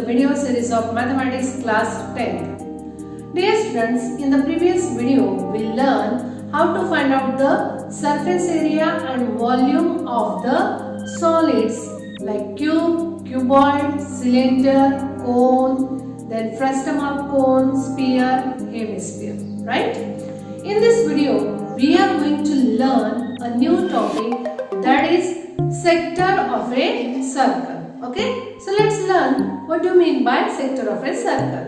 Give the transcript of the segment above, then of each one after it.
video series of Mathematics class 10. Dear students, in the previous video we learned how to find out the surface area and volume of the solids like cube, cuboid, cylinder, cone, then frustum of cone, sphere, hemisphere, right? In this video we are going to learn a new topic, that is sector of a circle. Okay, so let's learn what do you mean by sector of a circle.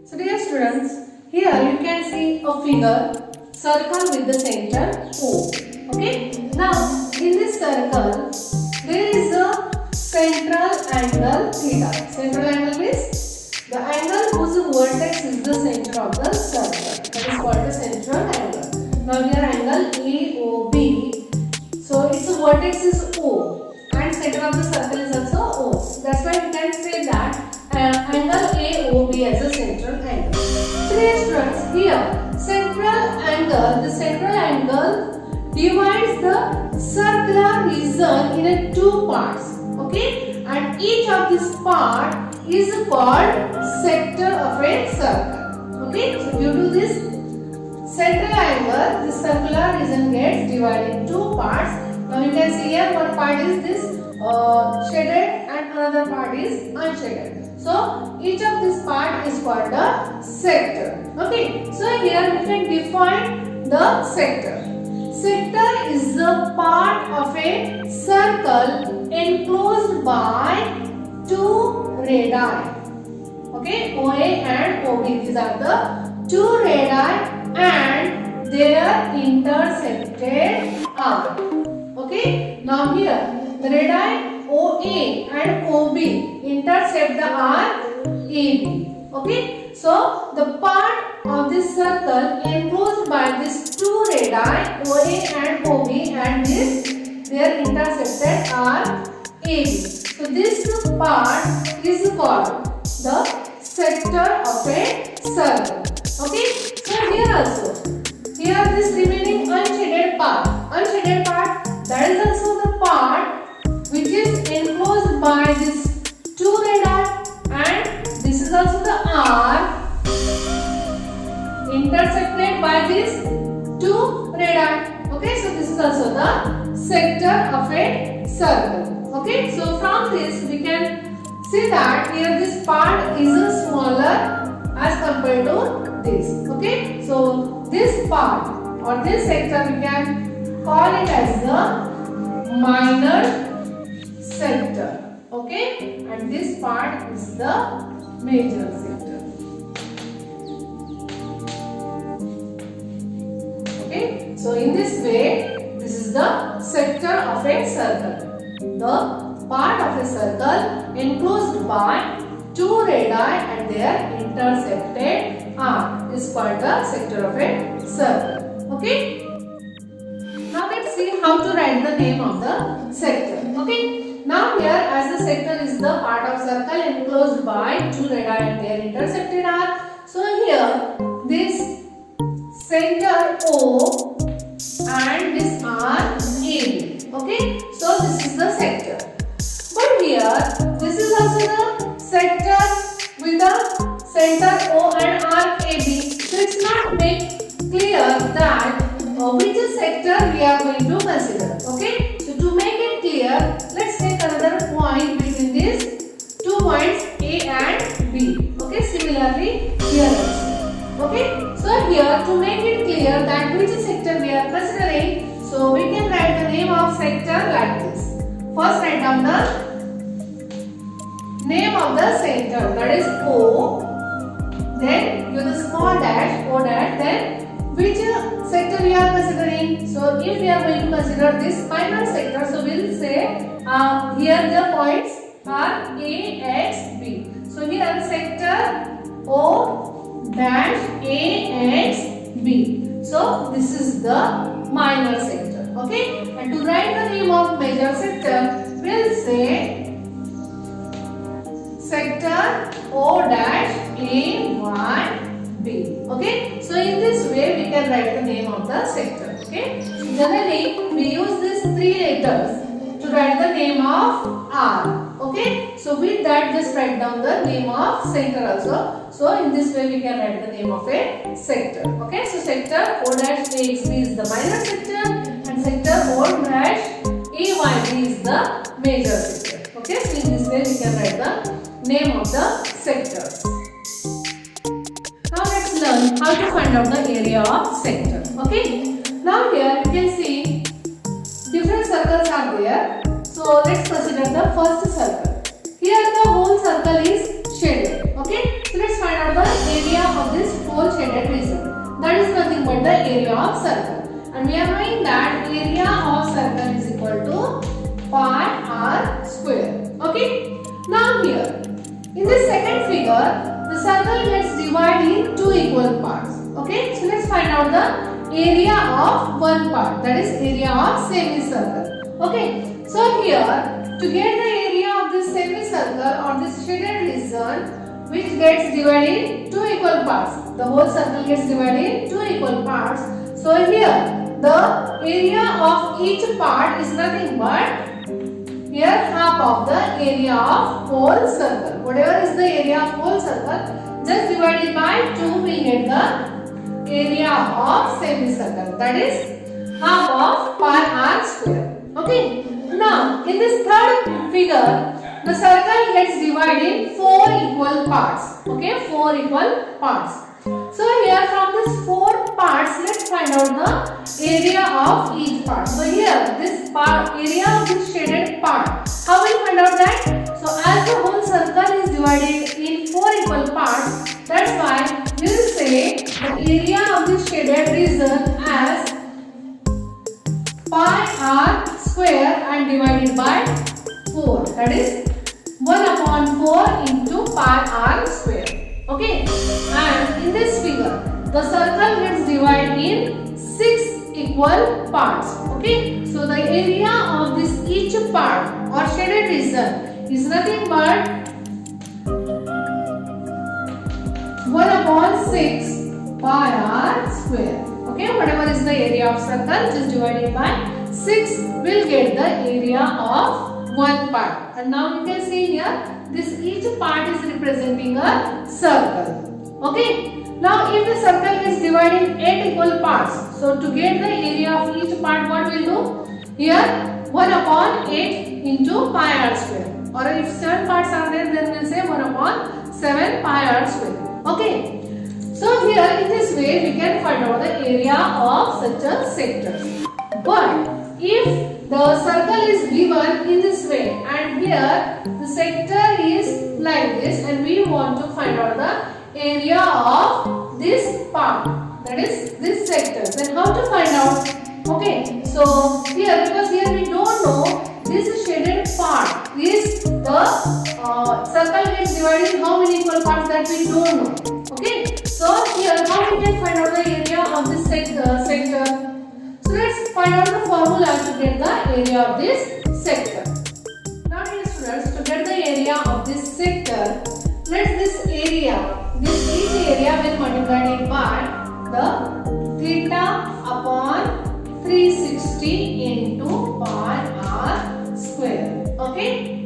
So dear students, here you can see a figure, circle with the center O. Okay, now in this circle there is a central angle theta. Central angle is the angle whose vertex is the center of the circle. That is called the central angle. Now here angle AOB, so its vertex is O. And center of the circle is also O. That's why we can say that angle AOB as a central angle. So dear students, here central angle, the central angle divides the circular region in two parts. Okay, and each of this part is called sector of a circle. Okay, so due to this central angle, the circular region gets divided in two parts. Now you can see here one part is this shaded and another part is unshaded. So each of this part is called the sector. Okay, so here we can define the sector. Sector is the part of a circle enclosed by two radii. Okay, OA and OB, these are the two radii and they are intersected R. Okay, now here the radii OA and OB intersect the R AB. Okay, so the part of this circle enclosed by these two radii OA and OB and this their intersected are AB. So this part is called the sector of a circle. Okay, so here also, here this remaining unshaded part, that is also the part which is enclosed by this two radii and this is also the R intersected by these two radii. Okay, so this is also the sector of a circle. Okay, so from this we can see that here this part is smaller as compared to this. Okay, so this part or this sector we can call it as the minor sector. Okay, and this part is the major sector. Okay, so in this way, this is the sector of a circle. The part of a circle enclosed by two radii and their intersected arc is called the sector of a circle. Okay. Now let's see how to write the name of the sector. Okay. Now here, as the sector is the part of circle enclosed by two radii and their intersected arc. So here this center O and this R AB. Okay. So this is the sector. But here this is also the sector with the center O and arc AB. So it's not made clear that which sector we are going to consider. Okay, so to make it clear, let's take another point between these two points A and B. Okay, similarly here also. Okay, so here to make it clear that which sector we are considering, so we can write the name of sector like this. First write down the name of the center, that is O. Then give the small dash, O dash, then which sector we are considering. So if we are going to consider this minor sector, so we will say here the points are A, X, B. So here sector O dash A, X, B. So this is the minor sector. Okay, and to write the name of major sector, we will say sector O dash A, Y, B. Okay, so in this way we can write the name of the sector. Okay, generally we use these three letters to write the name of R. Okay, so with that just write down the name of sector also. So in this way we can write the name of a sector. Okay, so sector O-AXB is the minor sector and sector O-AYB is the major sector. Okay, so in this way we can write the name of the sectors. Now let's learn how to find out the area of sector. Okay, now here you can see different circles are there. So let's consider the first circle. Here the whole circle is shaded. Okay, so let's find out the area of this whole shaded region. That is nothing but the area of circle. And we are knowing that area of circle is equal to pi r square. Okay, now here in this second figure, the circle gets divided in two equal parts. Okay, so let's find out the area of one part, that is area of semicircle. Okay, so here to get the area of this semicircle or this shaded region which gets divided in two equal parts, the whole circle gets divided in two equal parts. So here the area of each part is nothing but here half of the area of whole circle. Whatever is the area of whole circle, just divided by 2 we get the area of semicircle, that is half of pi r square. Okay, now in this third figure the circle gets divided in 4 equal parts. Okay, 4 equal parts. So here from these 4 parts let's find out the area of each part. So here this part, area of this shaded part, how will we find out that? So as the whole circle is divided in 4 equal parts, that's why we will say the area of this shaded region as pi r square and divided by 4, that is 1 upon 4 into pi r square. Okay, and in this figure the circle gets divided in 6 equal parts. Okay, so the area of this each part or shaded region is nothing but 1 upon 6 pi r square. Okay, whatever is the area of circle just divided by 6 will get the area of one part. And now you can see here this each part is representing a circle. Okay, now if the circle is divided in 8 equal parts, so to get the area of each part what we'll do? Here 1 upon 8 into pi r square, or if 7 parts are there then we'll say 1 upon 7 pi r square. Okay, so here in this way we can find out the area of such a sector. But if the circle is given in this way and here the sector is like this and we want to find out the area of this part, that is this sector, then how to find out? Okay, so here because here we don't know this shaded part is the circle gets divided in how many equal parts, that we don't know. Okay, so here how we can find out the area of this sector? So let's find out the formula to get the area of this sector. Now dear students, to get the area of this sector, let this area, each area will multiplied by the theta upon 360 into pi r square. Okay,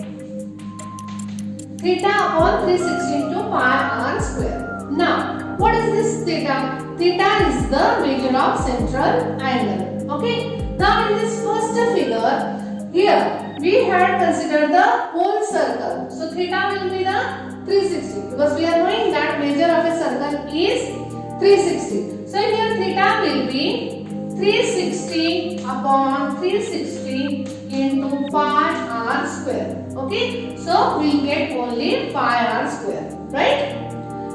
theta upon 360 into pi r square. Now what is this theta? Theta is the measure of central angle. Okay, now in this first figure, here we had considered the whole circle. So theta will be the 360 because we are knowing that measure of a circle is 360. So here theta will be 360 upon 360 into pi r square. Okay, so we get only pi r square, right?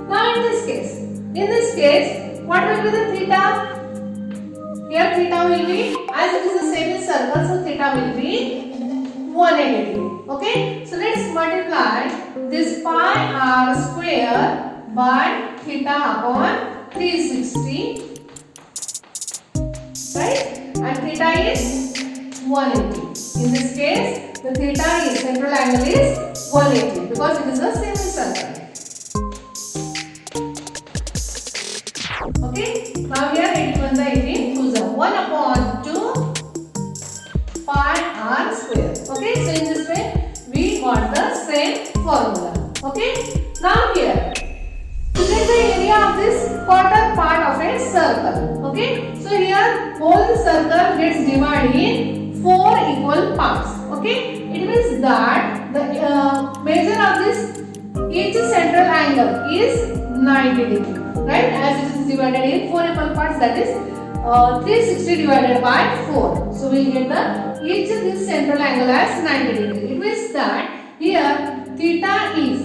Now in this case, what will be the theta? Here theta will be, as it is a semicircle, so theta will be 180 degree. Okay, so let's multiply this pi r square by theta upon 360, right? And theta is 180. In this case, the theta is, central angle is 180 because it is a semicircle. Okay, now here 81 by 18 goes up 1 upon 2 pi r square. Okay, so in this way we got the formula. Okay. Now here, to get the area of this quarter part of a circle. Okay. So here whole circle gets divided in 4 equal parts. Okay. It means that the measure of this each central angle is 90 degree. Right. As it is divided in 4 equal parts, that is 360 divided by 4. So we will get the each this central angle as 90 degree. It means that here theta is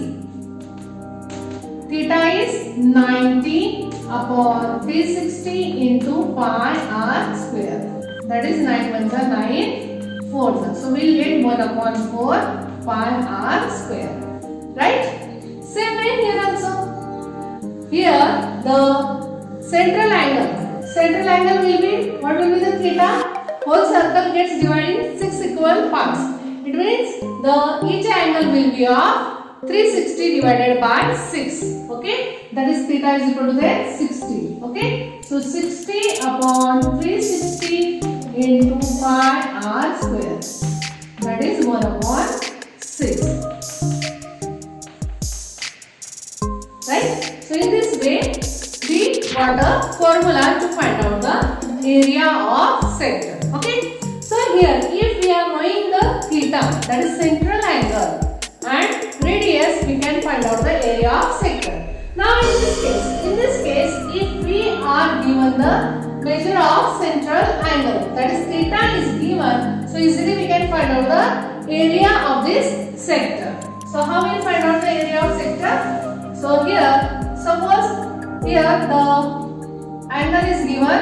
90 upon 360 into pi r square. That is 9 ones are 9 fours. So we will get 1 upon 4 pi r square. Right? Same way here also. Here the central angle will be, what will be the theta? Whole circle gets divided in 6 equal parts. It means each angle will be of 360 divided by 6. Okay, that is theta is equal to the 60. Okay, so 60 upon 360 into pi r square. That is 1 upon 6. Right? So in this way, we got a formula to find out the area of sector. Okay. So here, if we are knowing the theta, that is central angle, and radius, we can find out the area of sector. Now in this case, if we are given the measure of central angle, that is theta is given, so easily we can find out the area of this sector. So how we will find out the area of sector? So here, suppose here the angle is given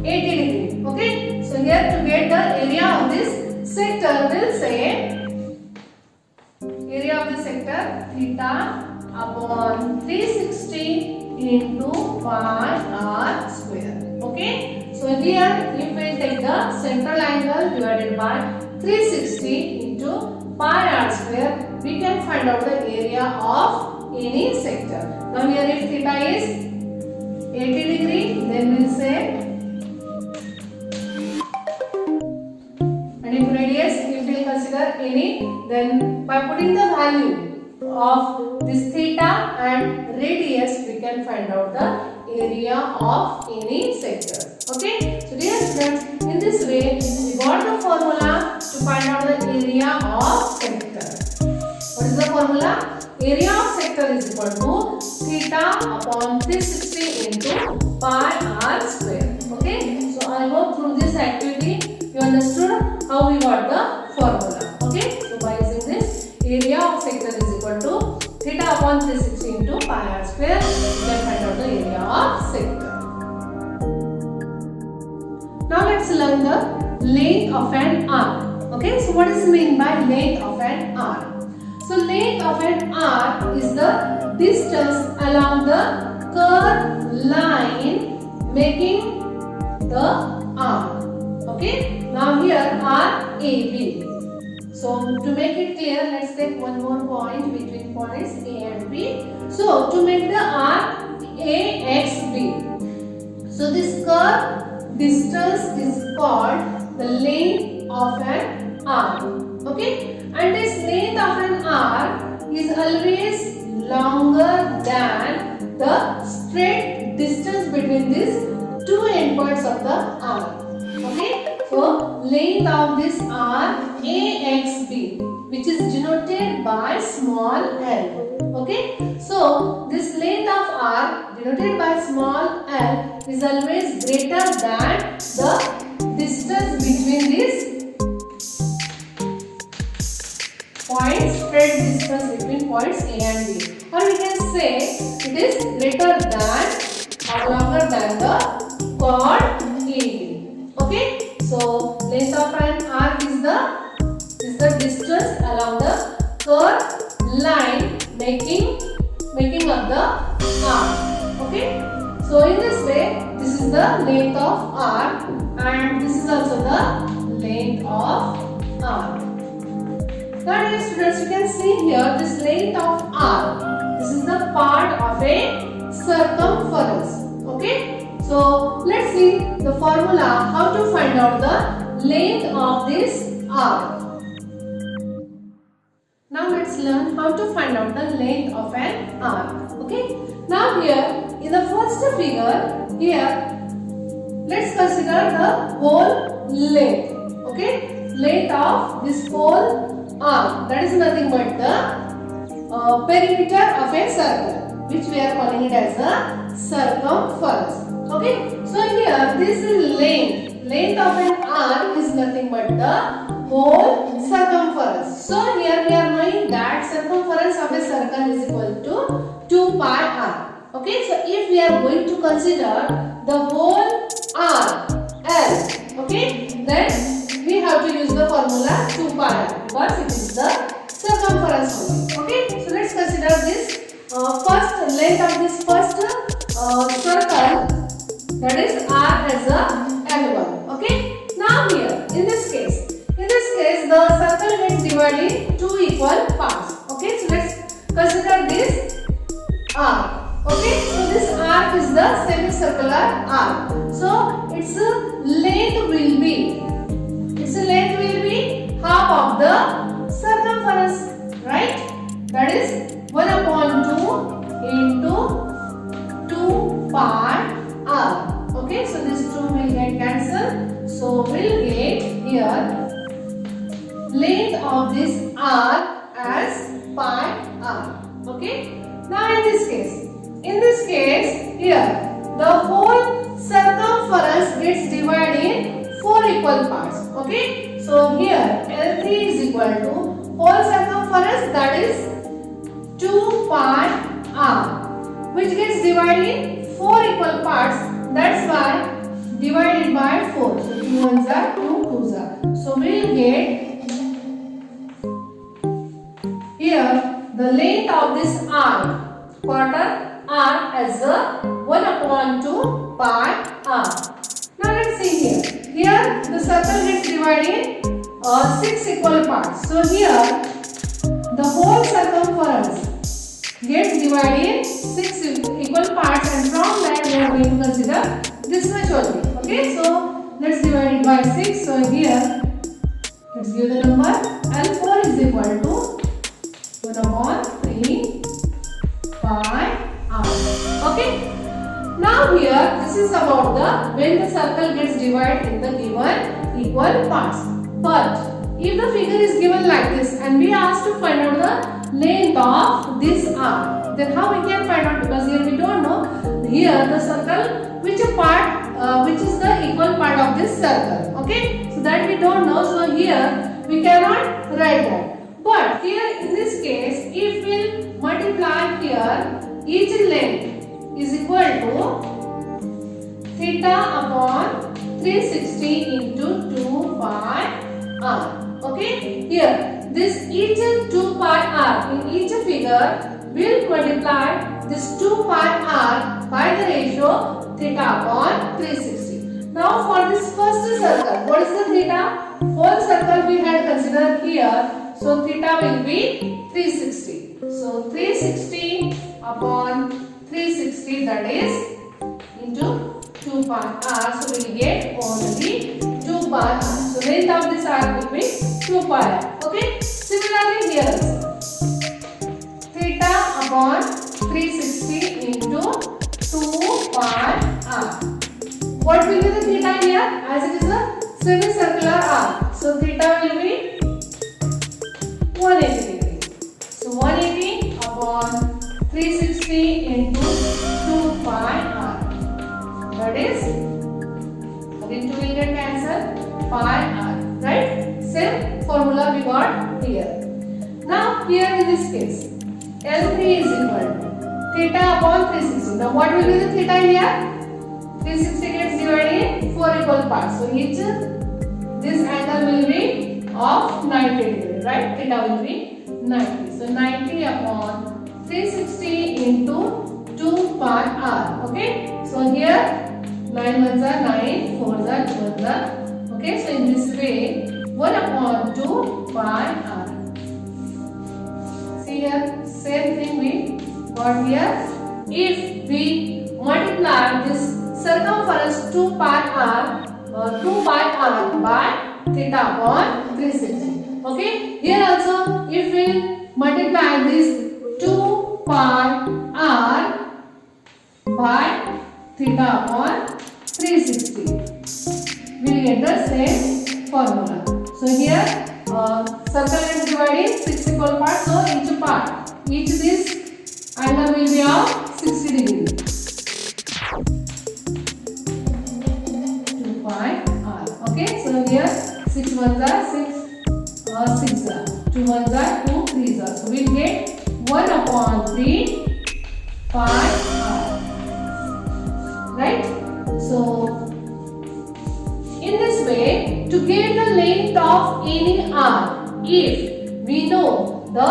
80 degree. Okay. So here to get the area of this sector, we'll say area of the sector theta upon 360 into pi r square. Okay. So here if we take the central angle divided by 360 into pi r square, we can find out the area of any sector. Now here if theta is 80 degree, then we'll say, and if radius, if we consider any, then by putting the value of this theta and radius, we can find out the area of any sector. Okay. So dear students, in this way, we got the formula to find out the area of sector. What is the formula? Area of sector is equal to theta upon 360 into pi r square. Okay. So I hope through this activity you understood how we got the formula. Okay. So by using this, area of sector is equal to theta upon 360 into pi r square. You can find out the area of sector. Now let's learn the length of an arc. Okay. So what is meant by length of an arc? So length of an arc is the distance along the curved line making the arc. Okay. Now here arc AB. So to make it clear, let's take one more point between points A and B. So to make the arc AXB. So this curved distance is called the length of an arc. Okay. And this length of an arc is always longer than the straight distance between these two endpoints of the arc. Okay. So length of this arc AXB, which is denoted by small l. Okay. So this length of arc denoted by small l is always greater than the distance between these points, straight distance between points A and B, or we can say it is greater than or longer than the chord AB. Okay. So length of an arc is the distance along the curved line making up the arc. Okay. So in this way, this is the length of arc, and this is also the length of arc. Now dear students, you can see here this length of arc. This is the part of a circumference. Okay. So let's see the formula how to find out the length of this arc. Now let's learn how to find out the length of an arc. Okay. Now here in the first figure, here let's consider the whole length. Okay. Length of this whole arc. That is nothing but the perimeter of a circle, which we are calling it as a circumference. Okay. So here this is length. Length of an arc is nothing but the whole circumference. So here we are knowing that circumference of a circle is equal to 2 pi r. Okay, so if we are going to consider the whole arc L, okay, then we have to use the formula 2 pi r because it is the circumference only. Okay, so let's consider this first length of this first circle, that is r as a L1. Okay, now here in this case the circle gets divided in two equal parts. Okay, so let's consider this arc. Okay, so this arc is the semicircular arc. So its length will be half of the circumference, right? That is 1/2 into 2 pi r. Okay, so this 2 will get cancelled. So we'll get here length of this arc as pi r. Okay. Now in this case here the whole circumference gets divided in 4 equal parts. Okay. So here L3 is equal to whole circumference, that is 2 pi r, which gets divided in 4 equal parts. That's why divided by 4. So 2 ones are 2 twos are. So we'll get here the length of this arc, quarter arc, as a 1/2 pi r. Now let's see here. Here the circle gets divided in 6 equal parts. So here the whole circumference gets divided in 6 equal parts, and from that we are going to consider this much only. Okay, so let's divide it by 6. So here let's give the number. L4 is equal to 1/3 pi r. Okay. Now here this is about the when the circle gets divided in the given equal parts. But if the figure is given like this and we are asked to find out the length of this arc, then how we can find out? Because here we don't know here the circle which is the equal part of this circle. Okay, so that we don't know. So here we cannot write that. But here in this case, if we multiply here, each length is equal to theta upon 360 into 2 pi r. Okay, here this each 2 pi r in each figure will multiply this 2 pi r by the ratio theta upon 360. Now for this first circle, what is the theta? Whole circle we had considered here. So theta will be 360. So 360 upon 360, that is into 2 pi r. So we will get only 2 pi r. So length of this arc will be 2 pi r. Okay. Similarly here, theta upon 360 into 2 pi r. What will be the theta here? As it is a semicircular arc. So theta will be 180 degree. So 180 upon 360 into 2 pi r. That is, again 2 will get cancelled, pi r. Right? Same formula we got here. Now here in this case, L3 is equal to theta upon 360. Now what will be the theta here? 360 gets divided in 4 equal parts. So each this angle will be of 90 degree, right? Theta will be 90. So 90 upon 360 into 2 pi r. Okay. So here 9 ones are 9, 4s are 12s are. Okay. So in this way 1/2 pi r. See here, same thing we got here. If we multiply this circumference 2 pi r by theta upon 360. Okay. Here also, if we multiply this 2 pi r by theta upon 360. We will get the same formula. So here circle is divided 6 equal parts. So each this angle will be of 60 degrees. 2 pi r. Okay. So here 6 ones are 6, 6 are 2 ones are 2, 3 are. So we will get 1 upon 3 pi r. Right? So in this way, to get the length of any arc, if we know the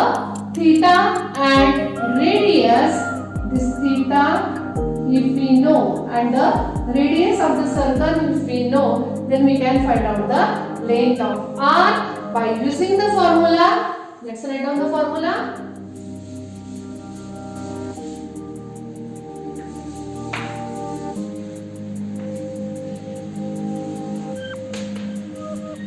theta and radius, this theta if we know and the radius of the circle if we know, then we can find out the length of arc by using the formula. Let's write down the formula.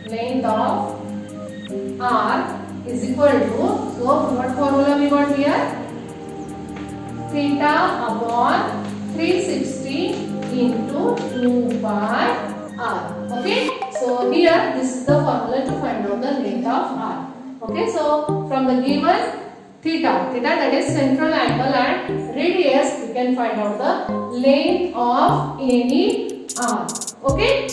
Length of arc is equal to, so what formula we got here? Theta upon 360 into 2 pi r. Okay, so here this is the formula to find out the length of arc. Okay, so from the given theta that is central angle and radius, we can find out the length of any arc. Okay.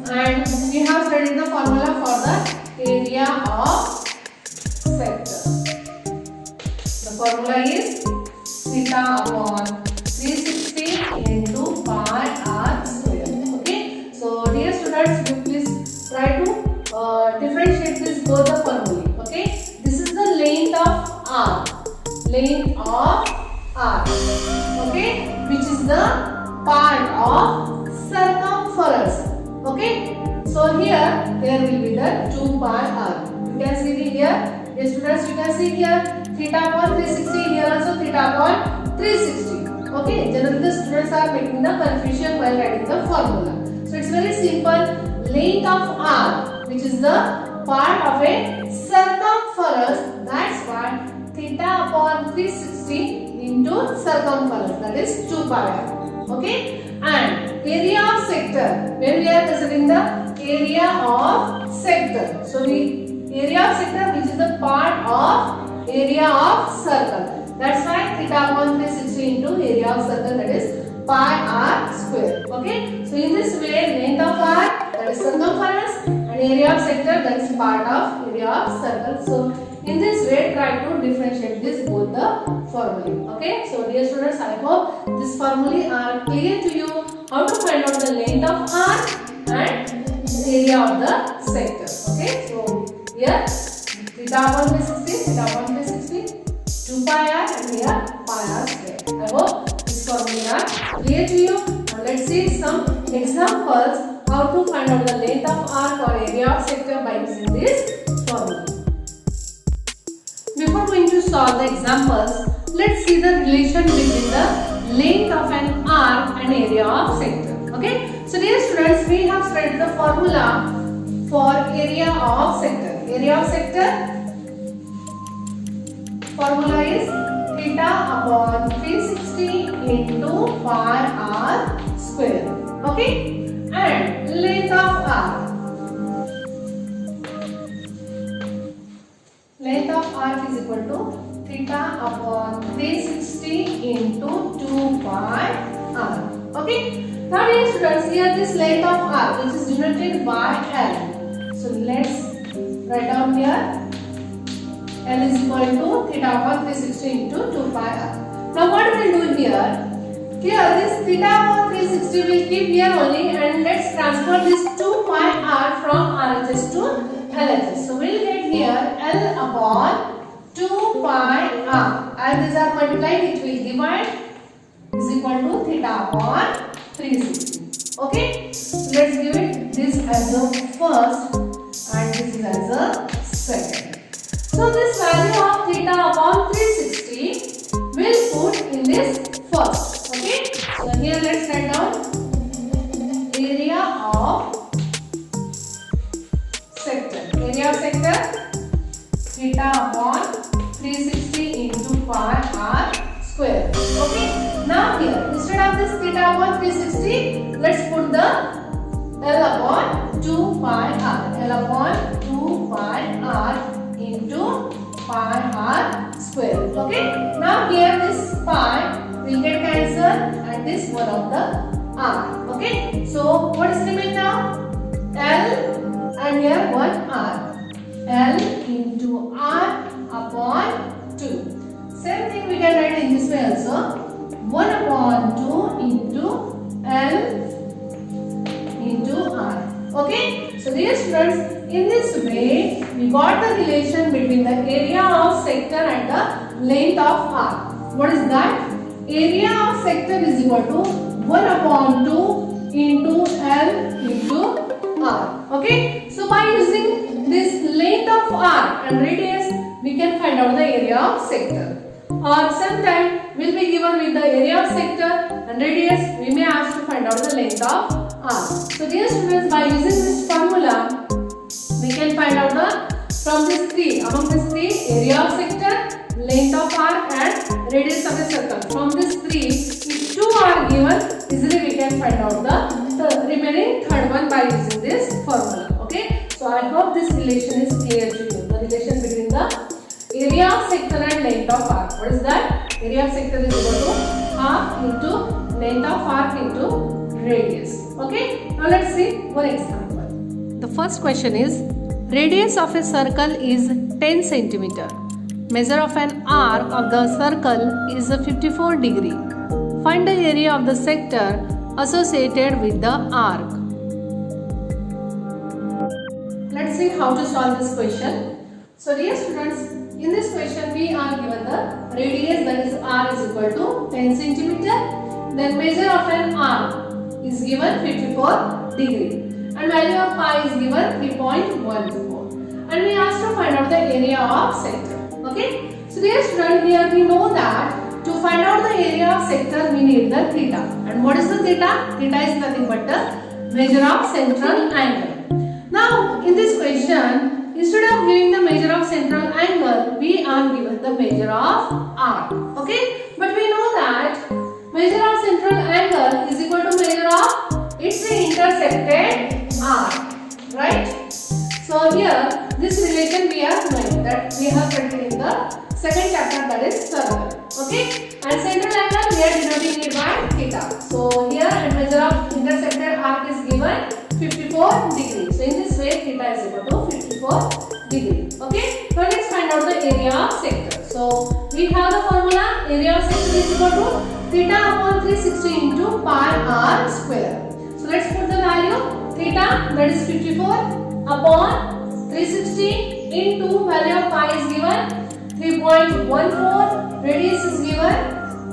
And we have studied the formula for the area of sector. The formula is theta upon 360 into pi r square. Okay. So dear students, you please try to differentiate this both the formulae. Okay. This is the length of arc. Length of arc. Okay. Which is the part of circumference. Okay, so here there will be the 2 pi r. You can see here, yes students, you can see here theta upon 360, here also theta upon 360. Okay, generally the students are making the confusion while writing the formula. So it's very simple. Length of arc, which is the part of a circumference, that's why theta upon 360 into circumference, that is 2 pi r. Okay. And area of sector, when we are considering the area of sector, so area of sector which is the part of area of circle, that's why theta upon 360 into area of circle, that is pi r square. Okay, so in this way length of arc, that is circumference, and area of sector, that is part of area of circle. So in this way try to differentiate this both the formulae. Okay, so dear students, I hope this formulae are clear to you, how to find out the length of arc and area of the sector. Okay, so here theta upon 360, theta upon 360, 2 pi r, and here pi r square. I hope this formulae are clear to you. Now let's see some examples how to find out the length of arc or area of sector by using this formula. Before going to solve the examples, let's see the relation between the length of an arc and area of sector. Okay, so dear students, we have studied the formula for area of sector. Area of sector formula is theta upon 360 into pi r square. Okay, and length of arc. Length of arc is equal to theta upon 360 into 2 pi r. Okay. Now dear students, here this length of arc which is denoted by L. So let's write down here L is equal to theta upon 360 into 2 pi r. Now what we will do here? Here this theta upon 360 will keep here only, and let's transfer this 2 pi r from RHS to LHS. So we will get here L upon 2 pi r, and these are multiplied, it will divide, is equal to theta upon 360. Okay, so let's give it this as a first and this is as a second. So this value of theta upon 360 will put in this first. Okay, so here let's write down area of sector. Area of sector theta upon 360 into pi r square. Okay. Now here, instead of this theta upon 360, let's put the L upon 2 pi r. L upon 2 pi r into pi r square. Okay. Now here this pi will get cancelled and this one of the r. Okay. So what is remain now? L and here 1 r. L into r upon 2. Same thing we can write in this way also. 1 upon 2 into L into r. Okay. So dear students, in this way we got the relation between the area of sector and the length of r. What is that? Area of sector is equal to 1 upon 2 into L into r. Okay. So by using this length of r and radius, we can find out the area of sector. Or sometime will be given with the area of sector and radius, we may ask to find out the length of r. So dear students, by using this formula, we can find out from this three, among these three, area of sector, length of r and radius of a circle. From these three, if two are given, easily we can find out the remaining third one by using this formula. Okay. So I hope this relation is clear to you. The relation between the area of sector and length of arc. What is that? Area of sector is equal to half into length of arc into radius. Okay. Now let's see one example. The first question is, radius of a circle is 10 centimeter. Measure of an arc of the circle is 54 degree. Find the area of the sector associated with the arc. Let's see how to solve this question. So dear students, in this question we are given the radius, that is r is equal to 10 centimeter. Then measure of an arc is given 54 degree. And value of pi is given 3.14. And we asked to find out the area of sector. Okay. So dear student, here we know that to find out the area of sector we need the theta. And what is the theta? Theta is nothing but the measure of central angle. Now in this question, instead of giving the measure of central angle, we are given the measure of arc. Okay. But we know that measure of central angle is equal to measure of its intersected arc. Right. So here this relation we are knowing that we have studied in the second chapter, that is circle. Okay. And central angle we are denoting it by theta. So here and measure of intersected arc is given 54 degrees. So in this way theta is equal to 54 degrees. Okay. Now let's find out the area of sector. So we have the formula, area of sector is equal to theta upon 360 into pi r square. So let's put the value theta, that is 54 upon 360 into value of pi is given 3.14, radius is given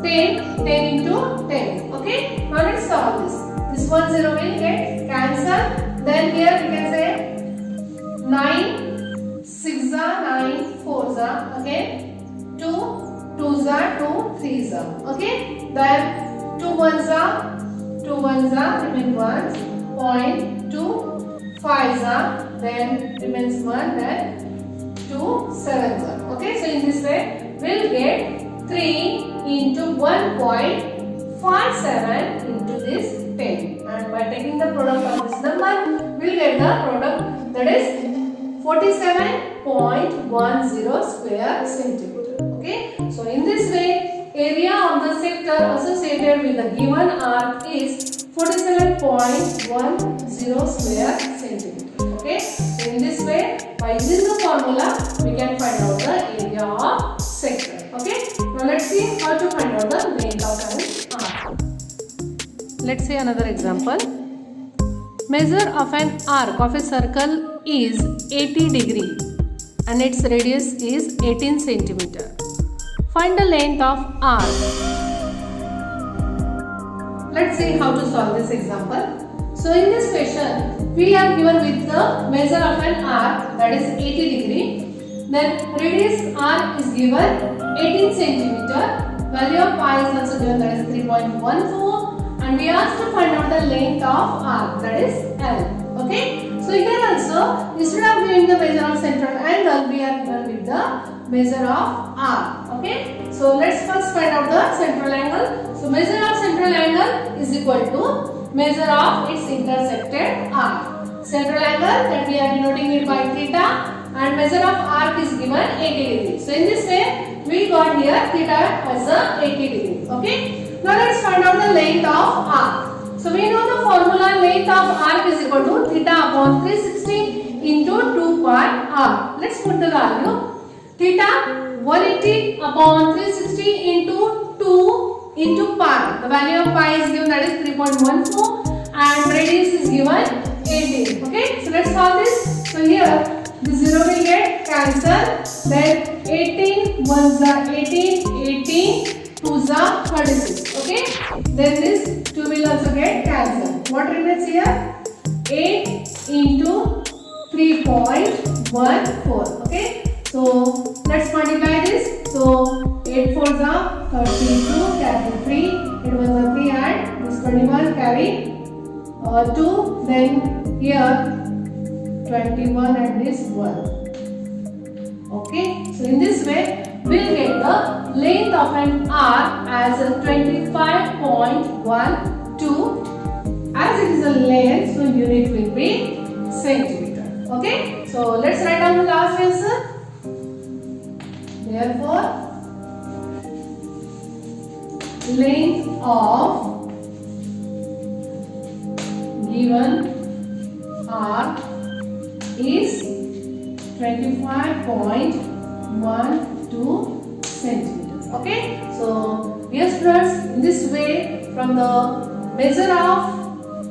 10 into 10. Okay. Now let's solve this. This 1 0 will get cancelled. Then here we can say 9 6 9 4 again 2 2 2 3 okay. Then 2 1 remain 1 0.2 5 then remains 1, then 2 7 1. Okay. So in this way we'll get 3 into 1.57 into this 10, and by taking the product of this number we'll get the product, that is 47.10 square centimeter. Okay. So in this way area of the sector associated with the given arc is 47.10 square centimeter. Okay. So in this way, by using the formula we can find out the area of sector. Okay. Now let's see how to find out the length of an arc. Let's say another example. Measure of an arc of a circle is 80 degree and its radius is 18 centimeter. Find the length of arc. Let's see how to solve this example. So in this question, we are given with the measure of an arc, that is 80 degree. Then radius r is given 18 centimeter. Value of pi is also given, that is 3.14. And we asked to find out the length of arc, that is L. Okay. So here also, instead of giving the measure of central angle, we are given with the measure of R. Okay. So let's first find out the central angle. So measure of central angle is equal to measure of its intersected arc. Central angle that we are denoting it by theta, and measure of arc is given 80 degrees. So in this way, we got here theta as a 80 degrees. Okay. Now let's find out the length of arc. So we know the formula length of arc is equal to theta upon 360 into 2 pi r. Let's put the value. Theta 180 upon 360 into 2 into pi. The value of pi is given, that is 3.14, and radius is given 18. Okay. So let's solve this. So here the 0 will get cancelled. Then 18 1s are 18, 18 2s are 36. Okay. Then this 2 will also get cancelled. What remains here? 8 into 3.14. Okay. So let's multiply this. So 8 4s are 32, carry 3, it was a 3 and this 21 carry 2, then here 21 and this 1. Okay. So in this way, we'll get the length of an arc as a 25.12. As it is a length, so unit will be centimeter. Okay. So let's write down the last answer. Therefore, length of given arc is 25.12 centimeters. Okay. So yes students, in this way, from the measure of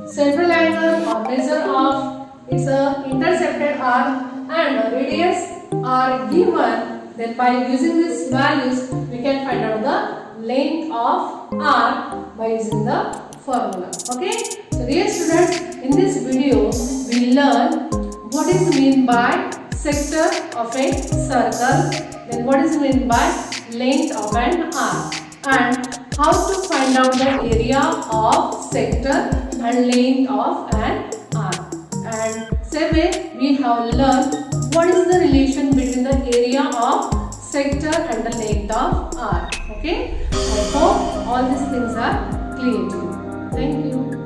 central angle or measure of its intersected arc and radius are given, then by using these values we can find out the length of arc by using the formula. Okay. So dear students, in this video we learn what is meant by sector of a circle, then what is meant by length of an arc, and how to find out the area of sector and length of an arc. And same way we have learned what is the relation between the area of sector and the length of arc. Okay. I hope all these things are clear to you. Thank you.